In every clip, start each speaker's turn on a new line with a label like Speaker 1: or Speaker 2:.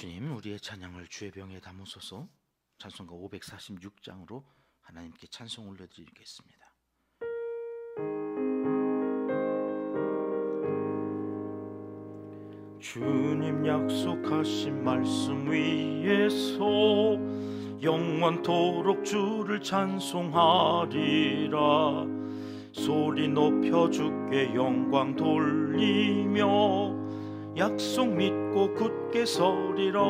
Speaker 1: 주님, 우리의 찬양을 주의 병에 담으소서. 찬송가 546장으로 하나님께 찬송 올려드리겠습니다. 주님 약속하신 말씀 위에서 영원토록 주를 찬송하리라. 소리 높여 주께 영광 돌리며 약속 믿고 굳게 서리라.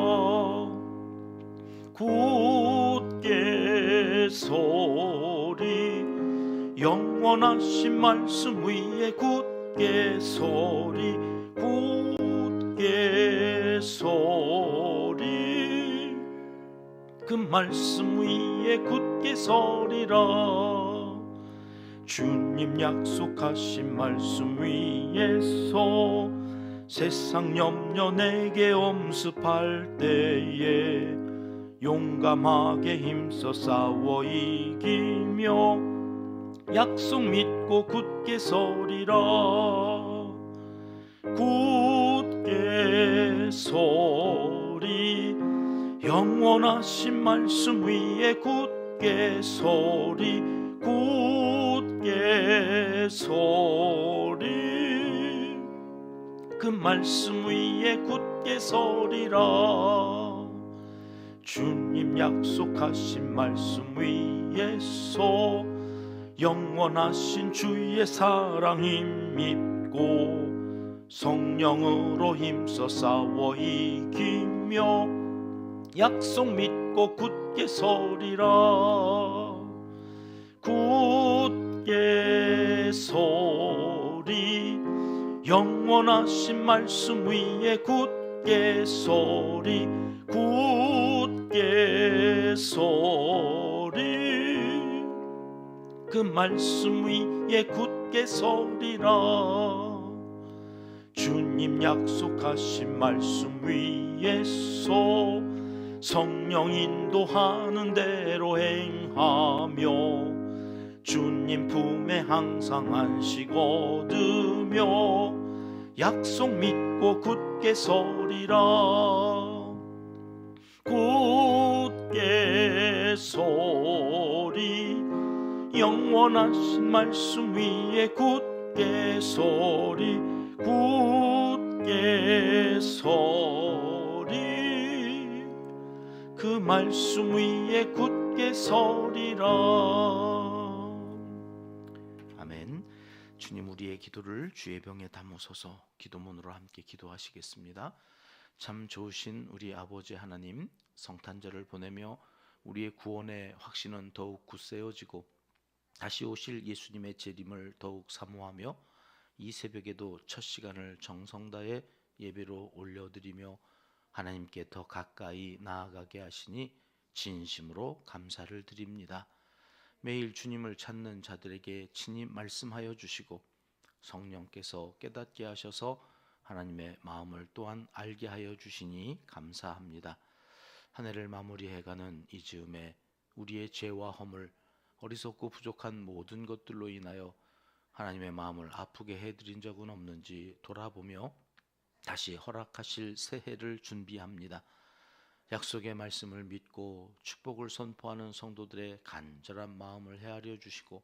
Speaker 1: 굳게 서리, 영원하신 말씀 위에 굳게 서리. 굳게 서리, 그 말씀 위에 굳게 서리라. 주님 약속하신 말씀 위에서 세상 염려 내게 엄습할 때에 용감하게 힘써 싸워 이기며 약속 믿고 굳게 서리라. 굳게 서리, 영원하신 말씀 위에 굳게 서리. 굳게 서리, 그 말씀 위에 굳게 서리라. 주님 약속하신 말씀 위에서 영원하신 주의 사랑 힘입고 성령으로 힘써 싸워 이기며 약속 믿고 굳게 서리라. 굳게 서리, 영원하신 말씀 위에 굳게 서리. 굳게 서리, 그 말씀 위에 굳게 서리라. 주님 약속하신 말씀 위에서 성령 인도하는 대로 행하며 주님 품에 항상 안식 얻으며 약속 믿고 굳게 서리라. 굳게 서리, 영원하신 말씀 위에 굳게 서리. 굳게 서리, 그 말씀 위에 굳게 서리라. 아멘. 주님, 우리의 기도를 주의 병에 담으소서. 기도문으로 함께 기도하시겠습니다. 참 좋으신 우리 아버지 하나님, 성탄절을 보내며 우리의 구원의 확신은 더욱 굳세어지고 다시 오실 예수님의 재림을 더욱 사모하며 이 새벽에도 첫 시간을 정성 다해 예배로 올려드리며 하나님께 더 가까이 나아가게 하시니 진심으로 감사를 드립니다. 매일 주님을 찾는 자들에게 친히 말씀하여 주시고 성령께서 깨닫게 하셔서 하나님의 마음을 또한 알게 하여 주시니 감사합니다. 한 해를 마무리해가는 이 즈음에 우리의 죄와 허물, 어리석고 부족한 모든 것들로 인하여 하나님의 마음을 아프게 해드린 적은 없는지 돌아보며 다시 허락하실 새해를 준비합니다. 약속의 말씀을 믿고 축복을 선포하는 성도들의 간절한 마음을 헤아려 주시고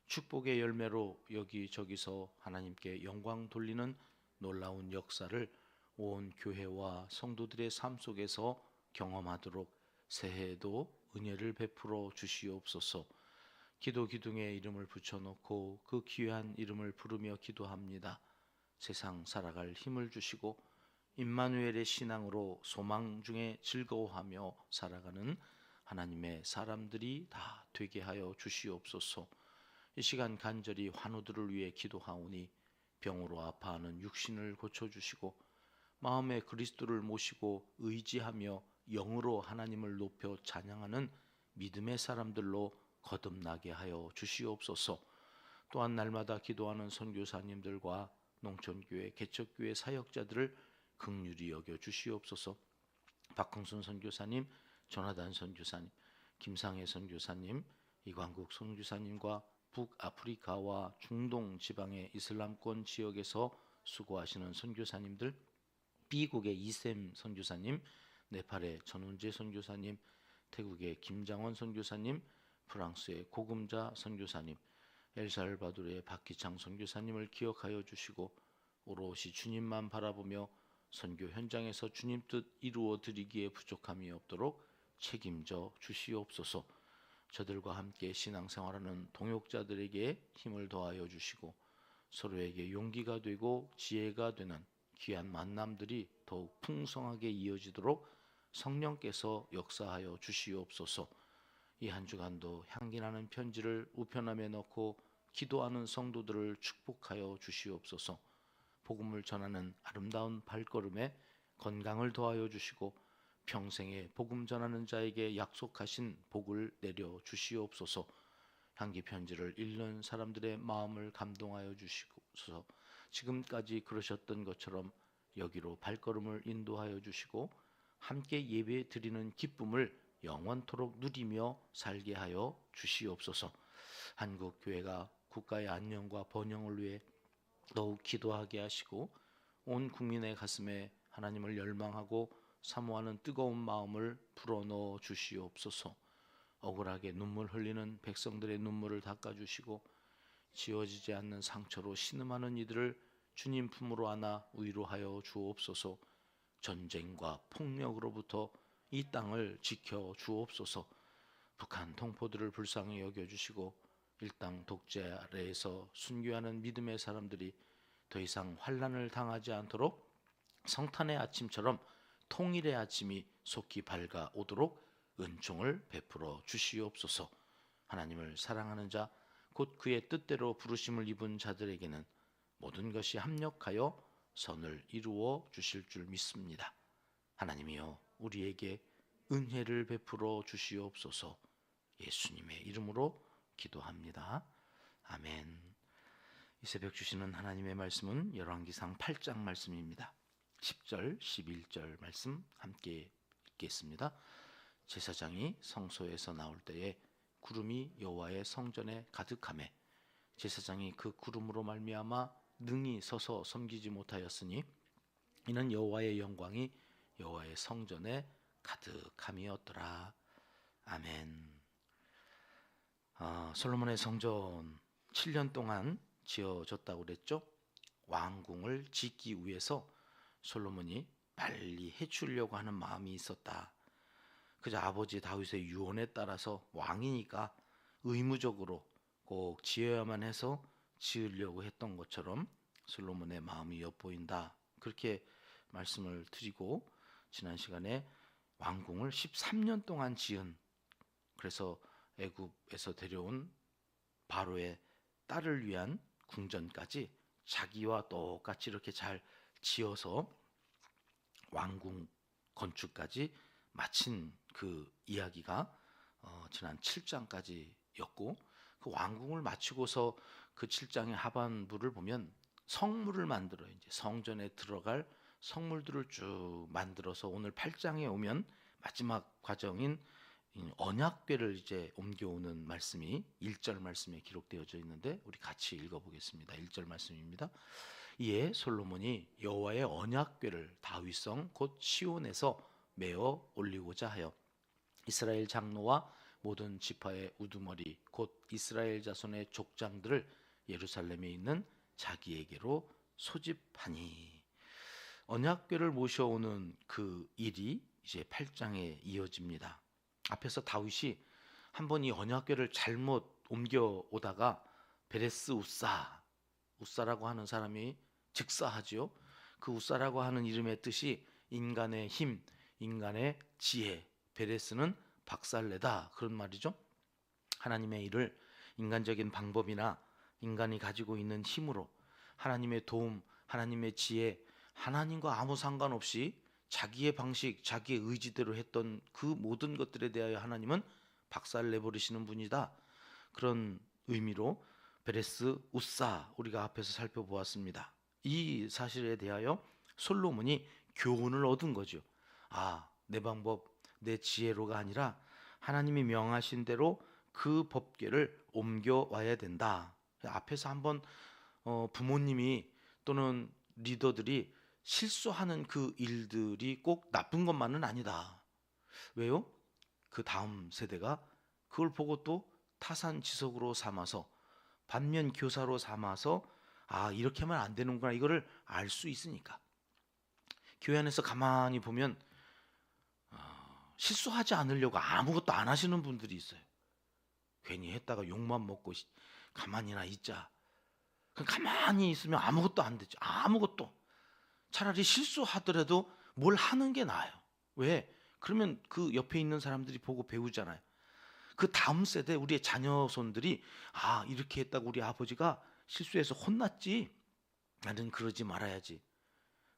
Speaker 1: 축복의 열매로 여기저기서 하나님께 영광 돌리는 놀라운 역사를 온 교회와 성도들의 삶 속에서 경험하도록 새해에도 은혜를 베풀어 주시옵소서. 기도 기둥에 이름을 붙여놓고 그 귀한 이름을 부르며 기도합니다. 세상 살아갈 힘을 주시고 임마누엘의 신앙으로 소망 중에 즐거워하며 살아가는 하나님의 사람들이 다 되게 하여 주시옵소서. 이 시간 간절히 환우들을 위해 기도하오니 병으로 아파하는 육신을 고쳐주시고 마음에 그리스도를 모시고 의지하며 영으로 하나님을 높여 찬양하는 믿음의 사람들로 거듭나게 하여 주시옵소서. 또한 날마다 기도하는 선교사님들과 농촌교회, 개척교회 사역자들을 긍휼히 여겨 주시옵소서. 박흥순 선교사님, 조나단 선교사님, 김상혜 선교사님, 이광국 선교사님과 북아프리카와 중동 지방의 이슬람권 지역에서 수고하시는 선교사님들, B국의 이샘 선교사님, 네팔의 전운재 선교사님, 태국의 김장원 선교사님, 프랑스의 고금자 선교사님, 엘살바도르의 박기창 선교사님을 기억하여 주시고 오롯이 주님만 바라보며 선교 현장에서 주님 뜻 이루어 드리기에 부족함이 없도록 책임져 주시옵소서. 저들과 함께 신앙생활하는 동역자들에게 힘을 더하여 주시고 서로에게 용기가 되고 지혜가 되는 귀한 만남들이 더욱 풍성하게 이어지도록 성령께서 역사하여 주시옵소서. 이 한 주간도 향기나는 편지를 우편함에 넣고 기도하는 성도들을 축복하여 주시옵소서. 복음을 전하는 아름다운 발걸음에 건강을 더하여 주시고 평생에 복음 전하는 자에게 약속하신 복을 내려 주시옵소서. 향기 편지를 읽는 사람들의 마음을 감동하여 주시옵소서. 지금까지 그러셨던 것처럼 여기로 발걸음을 인도하여 주시고 함께 예배 드리는 기쁨을 영원토록 누리며 살게 하여 주시옵소서. 한국 교회가 국가의 안녕과 번영을 위해 더욱 기도하게 하시고 온 국민의 가슴에 하나님을 열망하고 사모하는 뜨거운 마음을 불어넣어 주시옵소서. 억울하게 눈물 흘리는 백성들의 눈물을 닦아주시고 지워지지 않는 상처로 신음하는 이들을 주님 품으로 안아 위로하여 주옵소서. 전쟁과 폭력으로부터 이 땅을 지켜 주옵소서. 북한 동포들을 불쌍히 여겨주시고 일당 독재 아래에서 순교하는 믿음의 사람들이 더 이상 환난을 당하지 않도록 성탄의 아침처럼 통일의 아침이 속히 밝아오도록 은총을 베풀어 주시옵소서. 하나님을 사랑하는 자, 곧 그의 뜻대로 부르심을 입은 자들에게는 모든 것이 합력하여 선을 이루어 주실 줄 믿습니다. 하나님이여 우리에게 은혜를 베풀어 주시옵소서. 예수님의 이름으로 기도합니다. 아멘. 이 새벽 주시는 하나님의 말씀은 열왕기상 8장 말씀입니다. 10절, 11절 말씀 함께 읽겠습니다. 제사장이 성소에서 나올 때에 구름이 여호와의 성전에 가득하매 제사장이 그 구름으로 말미암아 능히 서서 섬기지 못하였으니 이는 여호와의 영광이 여호와의 성전에 가득함이었더라. 아멘. 솔로몬의 성전 7년 동안 지어졌다고 그랬죠. 왕궁을 짓기 위해서 솔로몬이 빨리 해치우려고 하는 마음이 있었다. 그저 아버지 다윗의 유언에 따라서 왕이니까 의무적으로 꼭 지어야만 해서 지으려고 했던 것처럼 솔로몬의 마음이 엿보인다. 그렇게 말씀을 드리고 지난 시간에 왕궁을 13년 동안 지은, 그래서 애굽에서 데려온 바로의 딸을 위한 궁전까지 자기와 똑같이 이렇게 잘 지어서 왕궁 건축까지 마친 그 이야기가 지난 7장까지였고, 그 왕궁을 마치고서 그 7장의 하반부를 보면 성물을 만들어 이제 성전에 들어갈 성물들을 쭉 만들어서 오늘 8장에 오면 마지막 과정인 언약궤를 이제 옮겨오는 말씀이 1절 말씀에 기록되어져 있는데 우리 같이 읽어보겠습니다. 1절 말씀입니다. 이에 솔로몬이 여호와의 언약궤를 다윗성 곧 시온에서 메어 올리고자 하여 이스라엘 장로와 모든 지파의 우두머리 곧 이스라엘 자손의 족장들을 예루살렘에 있는 자기에게로 소집하니. 언약궤를 모셔오는 그 일이 이제 8장에 이어집니다. 앞에서 다윗이 한번 이 언약궤를 잘못 옮겨오다가 베레스 우사라고 하는 사람이 즉사하죠. 그 우사라고 하는 이름의 뜻이 인간의 힘, 인간의 지혜, 베레스는 박살내다, 그런 말이죠. 하나님의 일을 인간적인 방법이나 인간이 가지고 있는 힘으로 하나님의 도움, 하나님의 지혜, 하나님과 아무 상관없이 자기의 방식, 자기의 의지대로 했던 그 모든 것들에 대하여 하나님은 박살내버리시는 분이다. 그런 의미로 베레스 우사 우리가 앞에서 살펴보았습니다. 이 사실에 대하여 솔로몬이 교훈을 얻은 거죠. 내 방법, 내 지혜로가 아니라 하나님이 명하신 대로 그 법궤를 옮겨와야 된다. 앞에서 한번 부모님이 또는 리더들이 실수하는 그 일들이 꼭 나쁜 것만은 아니다. 왜요? 그 다음 세대가 그걸 보고 또 타산지석으로 삼아서 반면 교사로 삼아서 아, 이렇게 하면 안 되는구나 이거를 알 수 있으니까. 교회 안에서 가만히 보면 실수하지 않으려고 아무것도 안 하시는 분들이 있어요. 괜히 했다가 욕만 먹고 가만히나 있자. 가만히 있으면 아무것도 안 되죠. 아무것도. 차라리 실수하더라도 뭘 하는 게 나아요. 왜? 그러면 그 옆에 있는 사람들이 보고 배우잖아요. 그 다음 세대 우리의 자녀손들이 아, 이렇게 했다고 우리 아버지가 실수해서 혼났지. 나는 그러지 말아야지.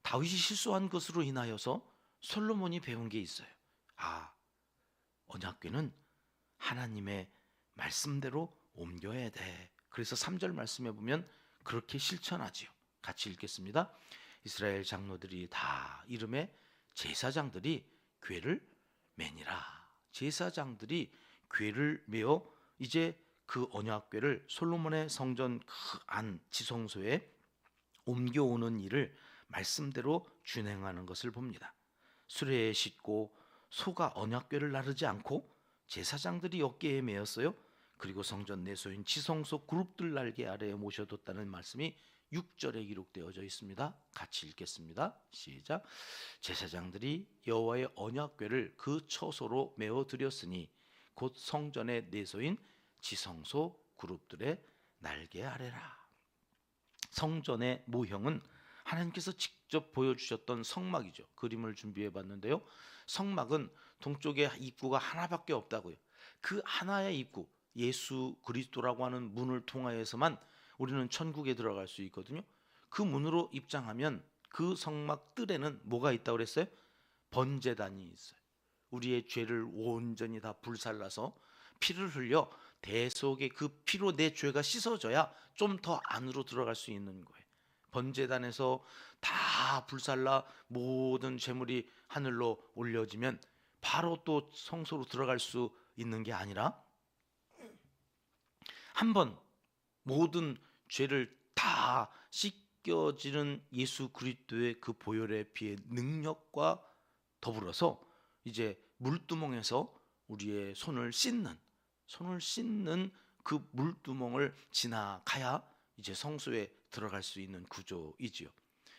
Speaker 1: 다윗이 실수한 것으로 인하여서 솔로몬이 배운 게 있어요. 아, 언약궤는 하나님의 말씀대로 옮겨야 돼. 그래서 3절 말씀에 보면 그렇게 실천하지요. 같이 읽겠습니다. 이스라엘 장로들이 다 이름에 제사장들이 궤를 매니라. 제사장들이 궤를 메어 이제 그 언약궤를 솔로몬의 성전 그 안 지성소에 옮겨오는 일을 말씀대로 준행하는 것을 봅니다. 수레에 싣고 소가 언약궤를 나르지 않고 제사장들이 어깨에 메었어요. 그리고 성전 내소인 지성소 그룹들 날개 아래에 모셔뒀다는 말씀이 6절에 기록되어져 있습니다. 같이 읽겠습니다. 시작. 제사장들이 여호와의 언약궤를 그 처소로 메어 드렸으니 곧 성전의 내소인 지성소 그룹들의 날개 아래라. 성전의 모형은 하나님께서 직접 보여주셨던 성막이죠. 그림을 준비해 봤는데요. 성막은 동쪽에 입구가 하나밖에 없다고요. 그 하나의 입구, 예수 그리스도라고 하는 문을 통하여서만 우리는 천국에 들어갈 수 있거든요. 그 문으로 입장하면 그 성막 뜰에는 뭐가 있다고 그랬어요? 번제단이 있어요. 우리의 죄를 온전히 다 불살라서 피를 흘려 대속의 그 피로 내 죄가 씻어져야 좀 더 안으로 들어갈 수 있는 거예요. 번제단에서 다 불살라 모든 재물이 하늘로 올려지면 바로 또 성소로 들어갈 수 있는 게 아니라 한번 모든 죄를 다 씻겨지는 예수 그리스도의 그 보혈의 피의 능력과 더불어서 이제 물두멍에서 우리의 손을 씻는 그 물두멍을 지나가야 이제 성소에 들어갈 수 있는 구조이지요.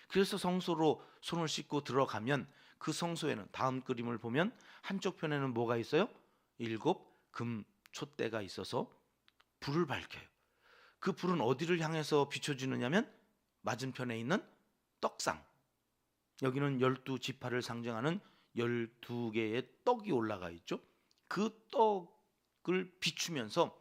Speaker 1: 그래서 성소로 손을 씻고 들어가면 그 성소에는 다음 그림을 보면 한쪽 편에는 뭐가 있어요? 7 금 촛대가 있어서 불을 밝혀요. 그 불은 어디를 향해서 비춰지느냐면 맞은편에 있는 떡상. 여기는 12지파를 상징하는 12개의 떡이 올라가 있죠. 그 떡을 비추면서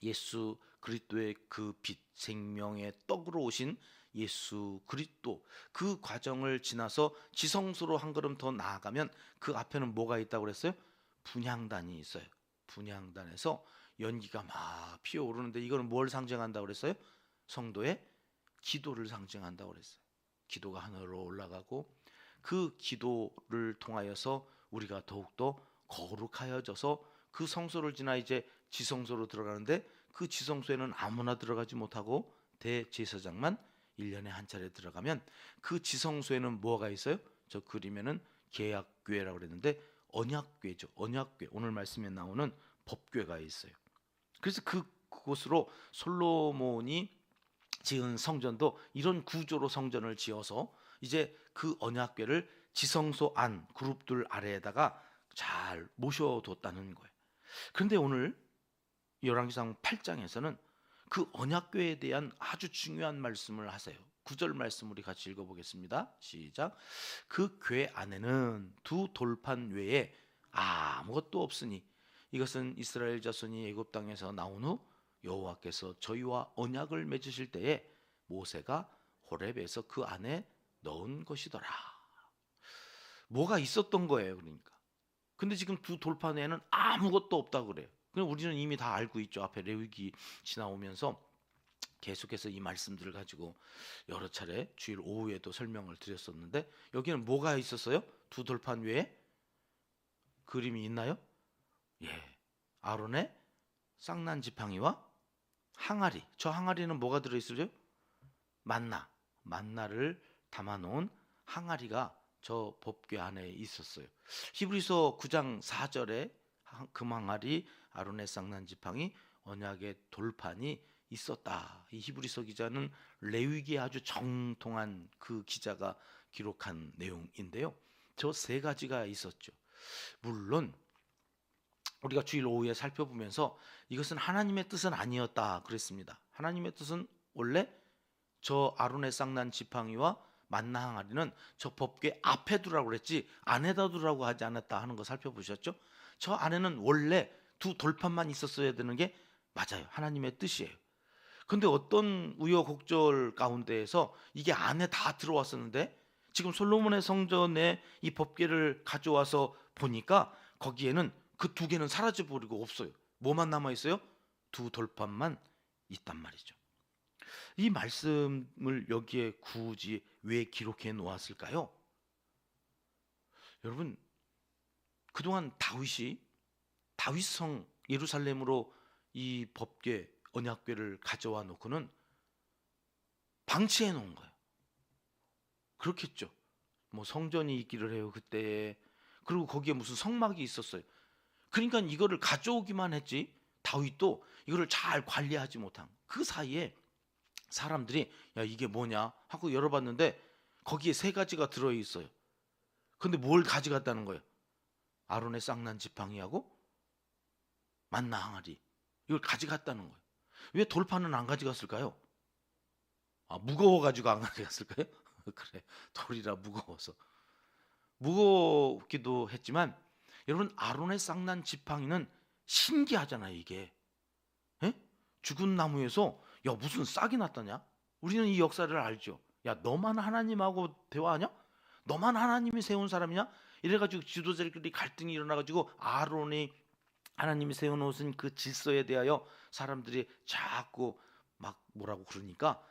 Speaker 1: 예수 그리스도의 그 빛, 생명의 떡으로 오신 예수 그리스도, 그 과정을 지나서 지성소로 한 걸음 더 나아가면 그 앞에는 뭐가 있다고 그랬어요? 분향단이 있어요. 분향단에서 연기가 막 피어오르는데 이거는 뭘 상징한다고 그랬어요? 성도의 기도를 상징한다고 그랬어요. 기도가 하늘로 올라가고 그 기도를 통하여서 우리가 더욱더 거룩하여져서 그 성소를 지나 이제 지성소로 들어가는데 그 지성소에는 아무나 들어가지 못하고 대제사장만 1년에 한 차례 들어가면 그 지성소에는 뭐가 있어요? 저 그림에는 계약궤라고 그랬는데 언약궤죠. 언약궤. 오늘 말씀에 나오는 법궤가 있어요. 그래서 그곳으로 솔로몬이 지은 성전도 이런 구조로 성전을 지어서 이제 그 언약궤를 지성소 안 그룹들 아래에다가 잘 모셔뒀다는 거예요. 그런데 오늘 열왕기상 8장에서는 그 언약궤에 대한 아주 중요한 말씀을 하세요. 9절 말씀 우리 같이 읽어보겠습니다. 시작. 그 궤 안에는 두 돌판 외에 아무것도 없으니 이것은 이스라엘 자손이 애굽 땅에서 나온 후 여호와께서 저희와 언약을 맺으실 때에 모세가 호렙에서 그 안에 넣은 것이더라. 뭐가 있었던 거예요, 그러니까. 근데 지금 두 돌판 외에는 아무것도 없다고 그래요. 그럼 우리는 이미 다 알고 있죠. 앞에 레위기 지나오면서 계속해서 이 말씀들을 가지고 여러 차례 주일 오후에도 설명을 드렸었는데 여기는 뭐가 있었어요? 두 돌판 외에 그림이 있나요? 예, 아론의 쌍난 지팡이와 항아리. 저 항아리는 뭐가 들어있을요? 만나를 담아놓은 항아리가 저 법궤 안에 있었어요. 히브리서 9장 4절에 금항아리, 아론의 쌍난 지팡이, 언약의 돌판이 있었다. 이 히브리서 기자는 레위기에 아주 정통한 그 기자가 기록한 내용인데요. 저 세 가지가 있었죠. 물론 우리가 주일 오후에 살펴보면서 이것은 하나님의 뜻은 아니었다 그랬습니다. 하나님의 뜻은 원래 저 아론의 쌍난 지팡이와 만나 항아리는 저 법궤 앞에 두라고 그랬지 안에다 두라고 하지 않았다 하는 거 살펴보셨죠? 저 안에는 원래 두 돌판만 있었어야 되는 게 맞아요. 하나님의 뜻이에요. 근데 어떤 우여곡절 가운데에서 이게 안에 다 들어왔었는데 지금 솔로몬의 성전에 이 법궤를 가져와서 보니까 거기에는 그 두 개는 사라져 버리고 없어요. 뭐만 남아 있어요? 두 돌판만 있단 말이죠. 이 말씀을 여기에 굳이 왜 기록해 놓았을까요? 여러분, 그동안 다윗성 예루살렘으로 이 법궤 언약궤를 가져와 놓고는 방치해 놓은 거예요. 그렇겠죠. 뭐 성전이 있기를 해요 그때에. 그리고 거기에 무슨 성막이 있었어요. 그러니까 이거를 가져오기만 했지 다윗도 이거를 잘 관리하지 못한 그 사이에 사람들이 야 이게 뭐냐 하고 열어봤는데 거기에 세 가지가 들어있어요. 근데 뭘 가져갔다는 거예요? 아론의 쌍난 지팡이하고 만나 항아리 이걸 가져갔다는 거예요. 왜 돌판은 안 가져갔을까요? 무거워가지고 안 가져갔을까요? 그래 돌이라 무거워서 무겁기도 했지만 여러분 아론의 쌍난 지팡이는 신기하잖아요 이게. 에? 죽은 나무에서 야 무슨 싹이 났다냐? 우리는 이 역사를 알죠. 야 너만 하나님하고 대화하냐? 너만 하나님이 세운 사람이냐? 이래가지고 지도자들끼리 갈등이 일어나가지고 아론이 하나님이 세워놓으신 그 질서에 대하여 사람들이 자꾸 막 뭐라고 그러니까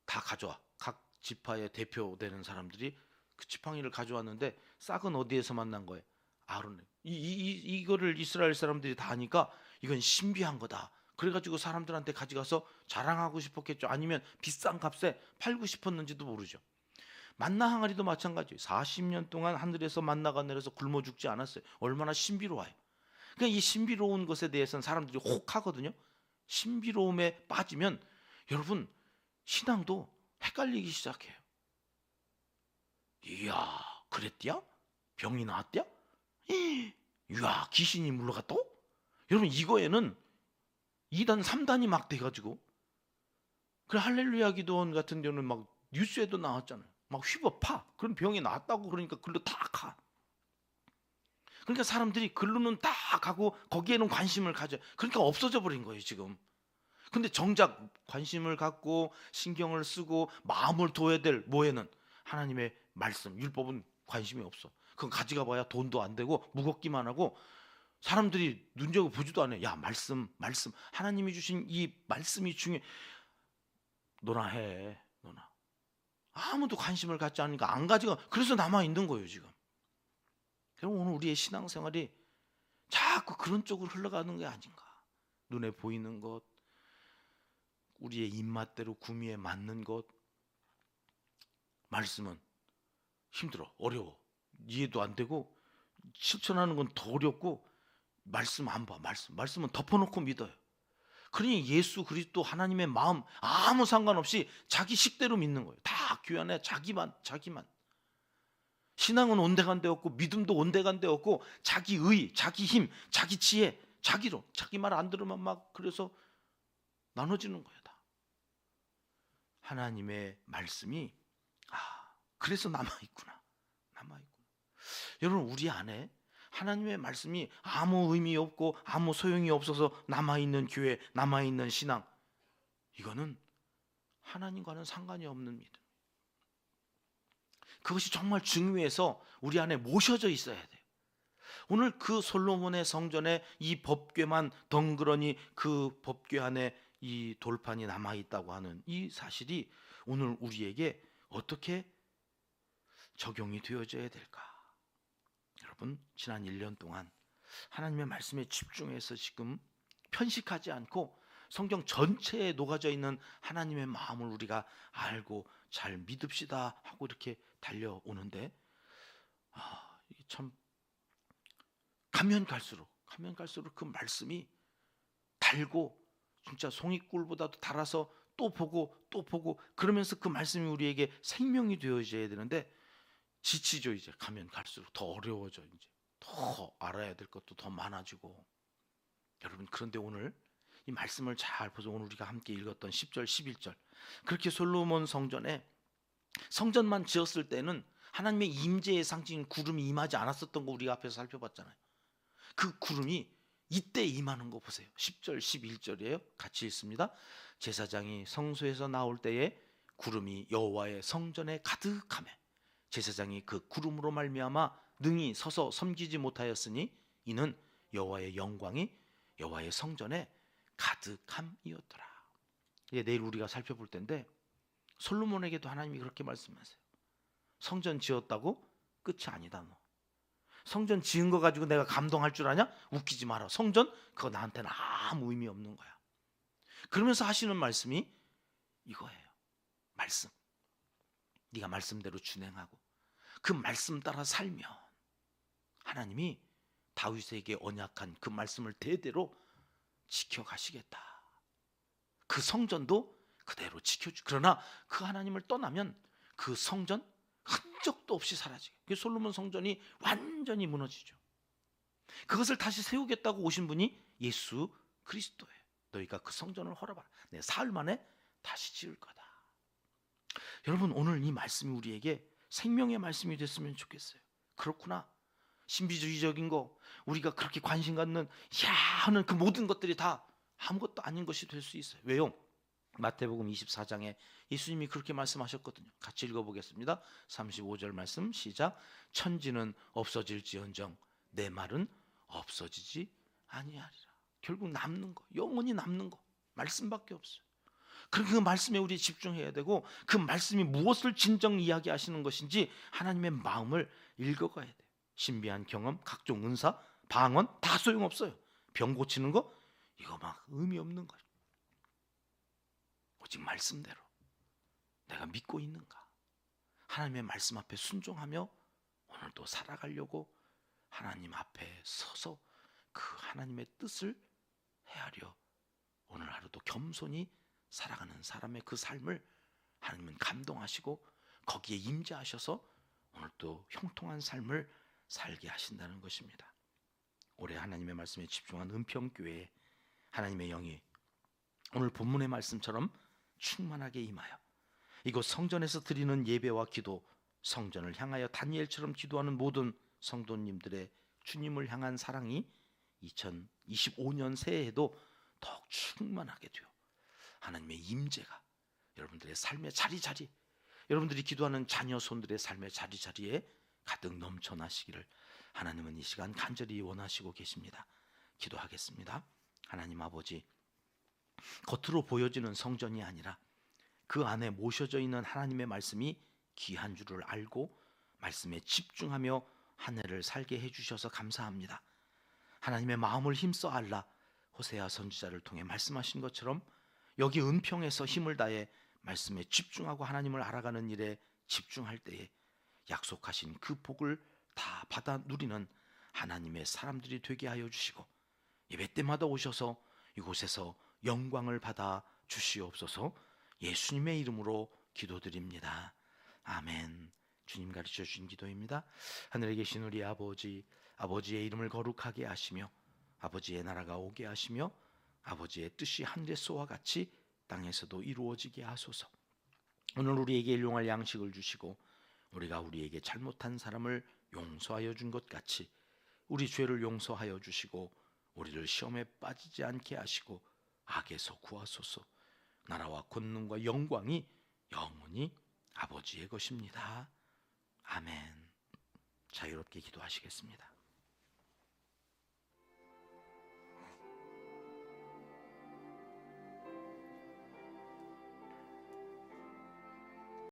Speaker 1: 다 가져와. 각 지파의 대표되는 사람들이 그 지팡이를 가져왔는데 싹은 어디에서 만난 거예요? 아론. 이거를 이스라엘 사람들이 다 하니까 이건 신비한 거다. 그래가지고 사람들한테 가져가서 자랑하고 싶었겠죠. 아니면 비싼 값에 팔고 싶었는지도 모르죠. 만나 항아리도 마찬가지예요. 40년 동안 하늘에서 만나가 내려서 굶어 죽지 않았어요. 얼마나 신비로워요. 그러니까 이 신비로운 것에 대해서는 사람들이 혹하거든요. 신비로움에 빠지면 여러분 신앙도 헷갈리기 시작해요. 이야 그랬디야? 병이 나았디야? 이야 귀신이 물러갔다? 여러분 이거에는 2단 3단이 막 돼가지고 그 할렐루야 기도원 같은 경우는 막 뉴스에도 나왔잖아요. 막 휘버파 그런 병이 나았다고 그러니까 글로 다 가. 그러니까 사람들이 글로는 다 가고 거기에는 관심을 가져. 그러니까 없어져 버린 거예요 지금. 근데 정작 관심을 갖고 신경을 쓰고 마음을 둬야 될 뭐에는 하나님의 말씀 율법은 관심이 없어. 그건 가져가 봐야 돈도 안 되고 무겁기만 하고 사람들이 눈여겨 보지도 않아요. 야 말씀 하나님이 주신 이 말씀이 중요해. 너나 해 너나. 아무도 관심을 갖지 않으니까 안 가져가. 그래서 남아 있는 거예요 지금. 그럼 오늘 우리의 신앙생활이 자꾸 그런 쪽으로 흘러가는 게 아닌가. 눈에 보이는 것, 우리의 입맛대로 구미에 맞는 것. 말씀은 힘들어, 어려워, 이해도 안 되고 실천하는 건 더 어렵고 말씀 안 봐. 말씀은 덮어놓고 믿어요. 그러니 예수 그리스도 하나님의 마음 아무 상관없이 자기 식대로 믿는 거예요. 다 교회 안에 자기만. 신앙은 온데간데 없고 믿음도 온데간데 없고 자기 의, 자기 힘, 자기 지혜, 자기로 자기 말 안 들으면 막 그래서 나눠지는 거예요 다. 하나님의 말씀이 그래서 남아있구나. 여러분 우리 안에 하나님의 말씀이 아무 의미 없고 아무 소용이 없어서 남아있는 교회, 남아있는 신앙, 이거는 하나님과는 상관이 없는 믿음. 그것이 정말 중요해서 우리 안에 모셔져 있어야 돼요. 오늘 그 솔로몬의 성전에 이 법궤만 덩그러니 그 법궤 안에 이 돌판이 남아있다고 하는 이 사실이 오늘 우리에게 어떻게 적용이 되어져야 될까? 여러분 지난 1년 동안 하나님의 말씀에 집중해서 지금 편식하지 않고 성경 전체에 녹아져 있는 하나님의 마음을 우리가 알고 잘 믿읍시다 하고 이렇게 달려오는데, 이게 참 가면 갈수록 그 말씀이 달고 진짜 송이꿀보다도 달아서 또 보고 그러면서 그 말씀이 우리에게 생명이 되어져야 되는데 지치죠. 이제 가면 갈수록 더 어려워져. 이제 더 알아야 될 것도 더 많아지고. 여러분, 그런데 오늘 이 말씀을 잘 보세요. 오늘 우리가 함께 읽었던 10절 11절, 그렇게 솔로몬 성전만 지었을 때는 하나님의 임재의 상징인 구름이 임하지 않았었던 거 우리가 앞에서 살펴봤잖아요. 그 구름이 이때 임하는 거 보세요. 10절 11절이에요. 같이 읽습니다. 제사장이 성소에서 나올 때에 구름이 여호와의 성전에 가득하며 제사장이 그 구름으로 말미암아 능히 서서 섬기지 못하였으니 이는 여호와의 영광이 여호와의 성전에 가득함이었더라. 이게 내일 우리가 살펴볼 텐데, 솔로몬에게도 하나님이 그렇게 말씀하세요. 성전 지었다고 끝이 아니다. 너 성전 지은 거 가지고 내가 감동할 줄 아냐? 웃기지 마라. 성전 그거 나한테는 아무 의미 없는 거야. 그러면서 하시는 말씀이 이거예요. 말씀. 네가 말씀대로 준행하고 그 말씀 따라 살면 하나님이 다윗에게 언약한 그 말씀을 대대로 지켜가시겠다. 그 성전도 그대로 지켜주. 그러나 그 하나님을 떠나면 그 성전 흔적도 없이 사라지게. 그 솔로몬 성전이 완전히 무너지죠. 그것을 다시 세우겠다고 오신 분이 예수 그리스도예요. 너희가 그 성전을 헐어봐라. 내 사흘 만에 다시 지을 거다. 여러분, 오늘 이 말씀이 우리에게 생명의 말씀이 됐으면 좋겠어요. 그렇구나. 신비주의적인 거, 우리가 그렇게 관심 갖는 하는 그 모든 것들이 다 아무것도 아닌 것이 될 수 있어요. 왜요? 마태복음 24장에 예수님이 그렇게 말씀하셨거든요. 같이 읽어보겠습니다. 35절 말씀 시작. 천지는 없어질지언정 내 말은 없어지지 아니하리라. 결국 남는 거, 영원히 남는 거 말씀밖에 없어요. 그 말씀에 우리 집중해야 되고, 그 말씀이 무엇을 진정 이야기하시는 것인지 하나님의 마음을 읽어가야 돼요. 신비한 경험, 각종 은사, 방언 다 소용없어요. 병 고치는 거 이거 막 의미 없는 거예요. 오직 말씀대로 내가 믿고 있는가, 하나님의 말씀 앞에 순종하며 오늘도 살아가려고 하나님 앞에 서서 그 하나님의 뜻을 헤아려 오늘 하루도 겸손히 살아가는 사람의 그 삶을 하나님은 감동하시고 거기에 임재하셔서 오늘도 형통한 삶을 살게 하신다는 것입니다. 올해 하나님의 말씀에 집중한 은평교회에 하나님의 영이 오늘 본문의 말씀처럼 충만하게 임하여 이곳 성전에서 드리는 예배와 기도, 성전을 향하여 다니엘처럼 기도하는 모든 성도님들의 주님을 향한 사랑이 2025년 새해에도 더욱 충만하게 되어 하나님의 임재가 여러분들의 삶의 자리자리, 여러분들이 기도하는 자녀 손들의 삶의 자리자리에 가득 넘쳐나시기를 하나님은 이 시간 간절히 원하시고 계십니다. 기도하겠습니다. 하나님 아버지, 겉으로 보여지는 성전이 아니라 그 안에 모셔져 있는 하나님의 말씀이 귀한 줄을 알고 말씀에 집중하며 한 해를 살게 해주셔서 감사합니다. 하나님의 마음을 힘써 알라 호세아 선지자를 통해 말씀하신 것처럼 여기 은평에서 힘을 다해 말씀에 집중하고 하나님을 알아가는 일에 집중할 때에 약속하신 그 복을 다 받아 누리는 하나님의 사람들이 되게 하여 주시고, 예배 때마다 오셔서 이곳에서 영광을 받아 주시옵소서. 예수님의 이름으로 기도드립니다. 아멘. 주님 가르쳐 주신 기도입니다. 하늘에 계신 우리 아버지, 아버지의 이름을 거룩하게 하시며 아버지의 나라가 오게 하시며 아버지의 뜻이 하늘에서와 같이 땅에서도 이루어지게 하소서. 오늘 우리에게 일용할 양식을 주시고 우리가 우리에게 잘못한 사람을 용서하여 준 것 같이 우리 죄를 용서하여 주시고 우리를 시험에 빠지지 않게 하시고 악에서 구하소서. 나라와 권능과 영광이 영원히 아버지의 것입니다. 아멘. 자유롭게 기도하시겠습니다.